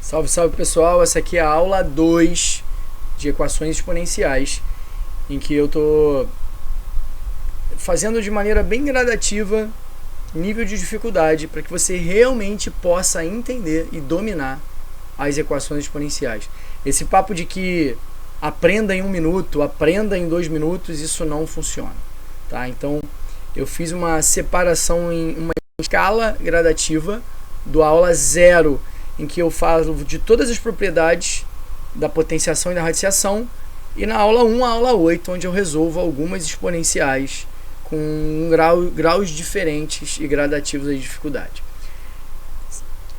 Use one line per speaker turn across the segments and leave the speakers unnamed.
Salve, salve pessoal, essa aqui é a aula 2 de equações exponenciais, em que eu estou fazendo de maneira bem gradativa nível de dificuldade para que você realmente possa entender e dominar as equações exponenciais. Esse papo de que aprenda em 1 minuto, aprenda em 2 minutos, isso não funciona, tá? Então eu fiz uma separação em uma escala gradativa do aula 0, em que eu falo de todas as propriedades da potenciação e da radiciação, e na aula 1 a aula 8, onde eu resolvo algumas exponenciais com graus diferentes e gradativos de dificuldade.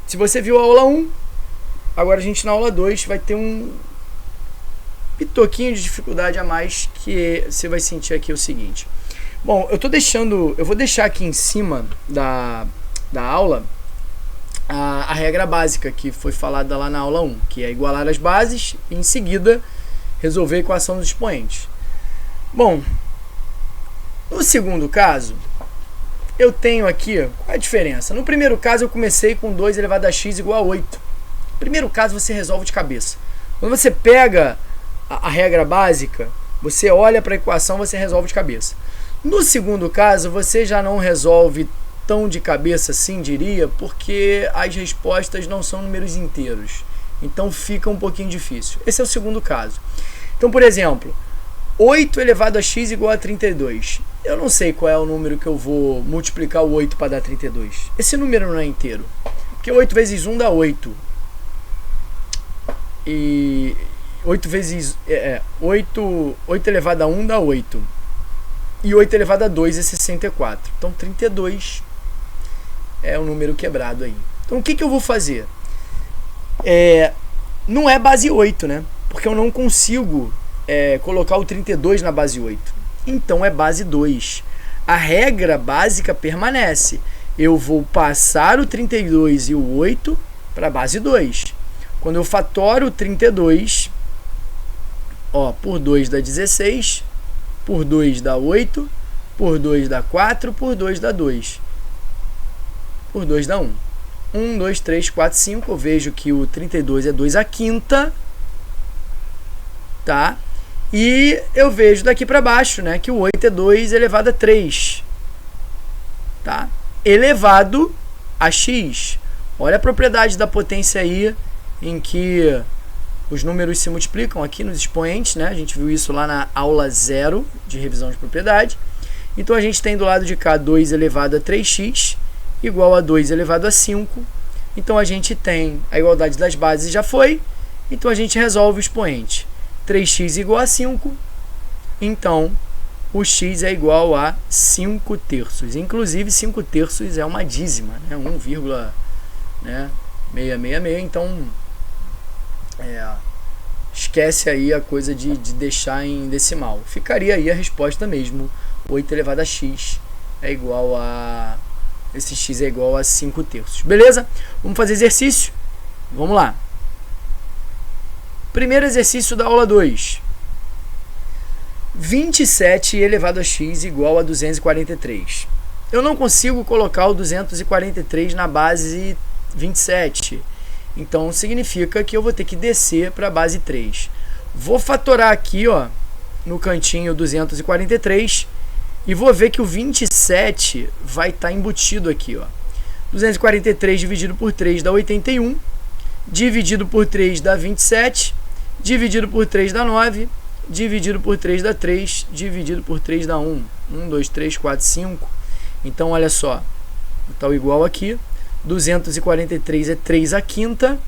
Se você viu a aula 1, agora a gente na aula 2 vai ter um pitoquinho de dificuldade a mais, que você vai sentir aqui o seguinte. Bom, eu vou deixar aqui em cima da aula a regra básica que foi falada lá na aula 1, que é igualar as bases e em seguida resolver a equação dos expoentes. Bom, no segundo caso, eu tenho aqui, qual é a diferença? No primeiro caso eu comecei com 2 elevado a x igual a 8. No primeiro caso você resolve de cabeça. Quando você pega a regra básica, você olha para a equação, você resolve de cabeça. No segundo caso, você já não resolve tão de cabeça assim, diria, porque as respostas não são números inteiros. Então fica um pouquinho difícil. Esse é o segundo caso. Então, por exemplo, 8 elevado a x igual a 32. Eu não sei qual é o número que eu vou multiplicar o 8 para dar 32. Esse número não é inteiro. Porque 8 vezes 1 dá 8. E 8 elevado a 1 dá 8. E 8 elevado a 2 é 64. Então 32 é o número quebrado aí. Então o que eu vou fazer? Não é base 8, né? Porque eu não consigo colocar o 32 na base 8. Então é base 2. A regra básica permanece. Eu vou passar o 32 e o 8 para a base 2. Quando eu fatoro o 32, por 2 dá 16, por 2 dá 8, por 2 dá 4, por 2 dá 2. Por 2 dá 1. 1, 2, 3, 4, 5. Eu vejo que o 32 é 2 à quinta. Tá? E eu vejo daqui para baixo, né, que o 8 é 2 elevado a 3. Tá? Elevado a x. Olha a propriedade da potência aí, em que os números se multiplicam aqui nos expoentes, né? A gente viu isso lá na aula 0 de revisão de propriedade. Então a gente tem do lado de cá 2 elevado a 3x igual a 2 elevado a 5. Então a gente tem a igualdade das bases, já foi. Então a gente resolve o expoente. 3x igual a 5. Então o x é igual a 5 terços. Inclusive 5 terços é uma dízima, né? 1,666. Então esquece aí a coisa de deixar em decimal. Ficaria aí a resposta mesmo. 8 elevado a x é igual a... Esse x é igual a 5 terços. Beleza? Vamos fazer exercício? Vamos lá. Primeiro exercício da aula 2. 27 elevado a x igual a 243. Eu não consigo colocar o 243 na base 27. Então significa que eu vou ter que descer para a base 3. Vou fatorar aqui, no cantinho 243 e vou ver que o 27 vai estar embutido aqui, 243 dividido por 3 dá 81, dividido por 3 dá 27, dividido por 3 dá 9, dividido por 3 dá 3, dividido por 3 dá 1. 1, 2, 3, 4, 5. Então olha só, está o igual aqui. 243 é 3 à quinta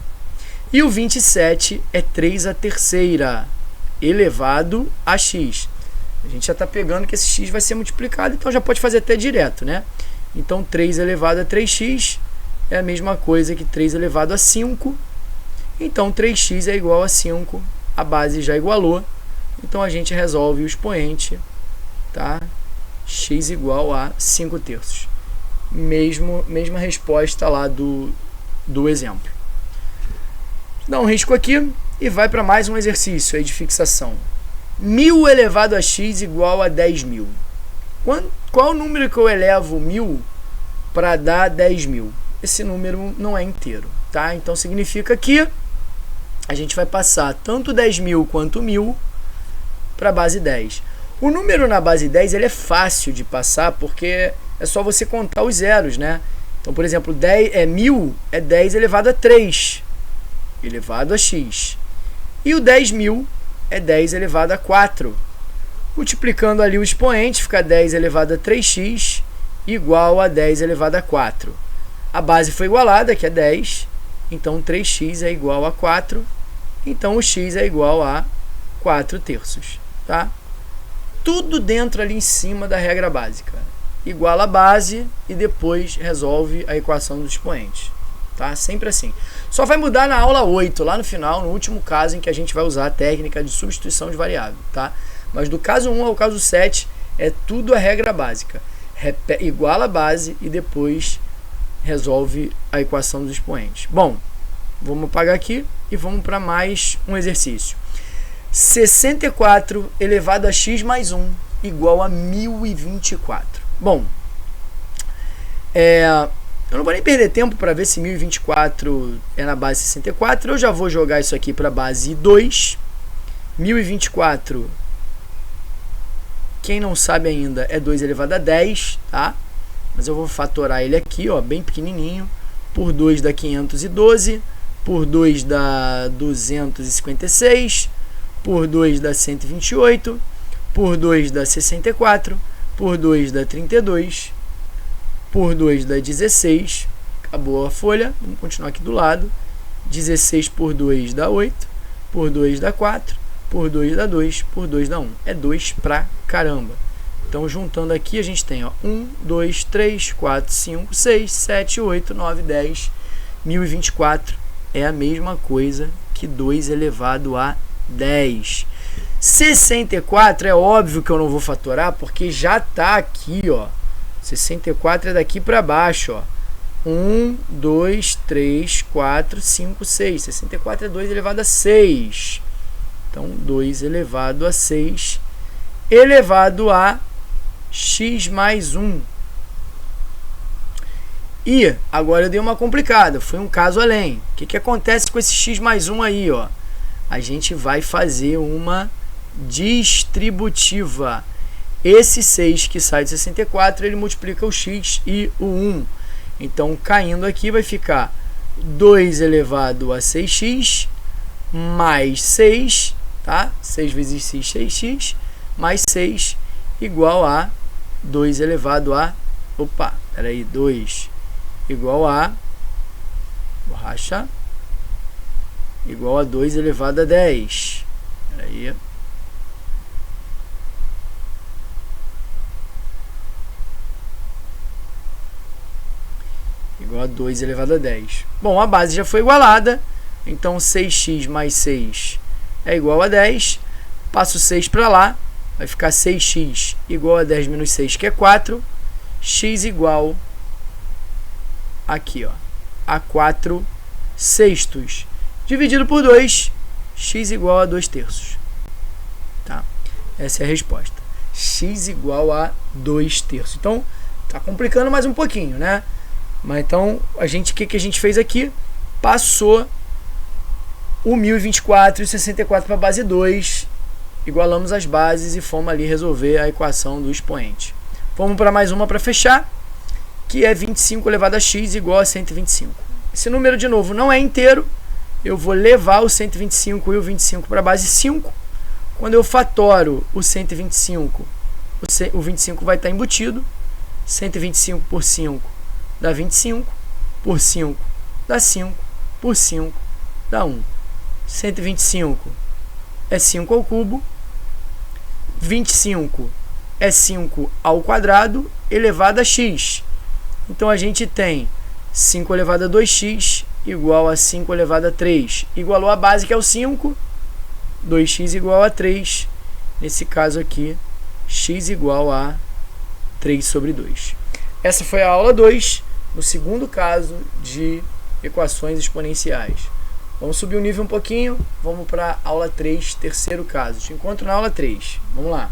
e o 27 é 3 à terceira elevado a x. A gente já está pegando que esse x vai ser multiplicado, então já pode fazer até direto, né? Então 3 elevado a 3x é a mesma coisa que 3 elevado a 5. Então 3x é igual a 5, a base já igualou. Então a gente resolve o expoente, tá? X igual a 5 terços. Mesma resposta lá do exemplo. Dá um risco aqui e vai para mais um exercício aí de fixação. 1000 elevado a x igual a 10.000. Qual número que eu elevo 1000 para dar 10.000? Esse número não é inteiro, tá? Então significa que a gente vai passar tanto 10.000 quanto 1.000 para a base 10. O número na base 10 ele é fácil de passar porque é só você contar os zeros, né? Então, por exemplo, 1.000 é 10 elevado a 3, elevado a x. E o 10.000 é 10 elevado a 4. Multiplicando ali o expoente, fica 10 elevado a 3x igual a 10 elevado a 4. A base foi igualada, que é 10, então 3x é igual a 4, então o x é igual a 4/3, tá? Tudo dentro ali em cima da regra básica. Iguala a base e depois resolve a equação dos expoentes, tá? Sempre assim. Só vai mudar na aula 8, lá no final, no último caso em que a gente vai usar a técnica de substituição de variável, tá? Mas do caso 1 ao caso 7 é tudo a regra básica. Iguala a base e depois resolve a equação dos expoentes. Bom, vamos apagar aqui e vamos para mais um exercício. 64 elevado a x mais 1 igual a 1024. Bom, eu não vou nem perder tempo para ver se 1024 é na base 64. Eu já vou jogar isso aqui para a base 2. 1024, quem não sabe ainda, é 2 elevado a 10, tá? Mas eu vou fatorar ele aqui, ó, bem pequenininho. Por 2 dá 512, por 2 dá 256, por 2 dá 128, por 2 dá 64, por 2 dá 32, por 2 dá 16, acabou a folha, vamos continuar aqui do lado. 16 por 2 dá 8, por 2 dá 4, por 2 dá 2, por 2 dá 1. É 2 pra caramba. Então, juntando aqui, a gente tem, ó, 1, 2, 3, 4, 5, 6, 7, 8, 9, 10. 1024 é a mesma coisa que 2 elevado a 10. 64 é óbvio que eu não vou fatorar, porque já está aqui, ó. 64 é daqui para baixo, ó. 1, 2, 3, 4, 5, 6. 64 é 2 elevado a 6. Então, 2 elevado a 6 elevado a x mais 1. E agora eu dei uma complicada, foi um caso além. O que acontece com esse x mais 1 aí, ó? A gente vai fazer uma distributiva. Esse 6 que sai de 64, ele multiplica o x e o 1. Então, caindo aqui, vai ficar 2 elevado a 6x mais 6, tá? 6 vezes x, 6x, mais 6 igual a 2 elevado a... Opa, peraí, 2 igual a... borracha, igual a 2 elevado a 10. Peraí. Igual a 2 elevado a 10. Bom, a base já foi igualada. Então, 6x mais 6 é igual a 10. Passo 6 para lá. Vai ficar 6x igual a 10 menos 6, que é 4. X igual aqui, ó, a 4 sextos. Dividido por 2, x igual a 2/3. Tá? Essa é a resposta. X igual a 2/3. Então, tá complicando mais um pouquinho, né? Mas então, o que a gente fez aqui? Passou o 1024 e o 64 para a base 2. Igualamos as bases e fomos ali resolver a equação do expoente. Vamos para mais uma para fechar, que é 25 elevado a x igual a 125. Esse número, de novo, não é inteiro. Eu vou levar o 125 e o 25 para a base 5. Quando eu fatoro o 125, o 25 vai estar embutido. 125 por 5 dá 25, por 5 dá 5, por 5 dá 1. 125 é 5 ao cubo, 25 é 5 ao quadrado elevado a x. Então, a gente tem 5 elevado a 2x igual a 5 elevado a 3. Igualou a base, que é o 5, 2x igual a 3. Nesse caso aqui, x igual a 3 sobre 2. Essa foi a aula 2, no segundo caso de equações exponenciais. Vamos subir o nível um pouquinho, vamos para a aula 3, terceiro caso. Te encontro na aula 3. Vamos lá.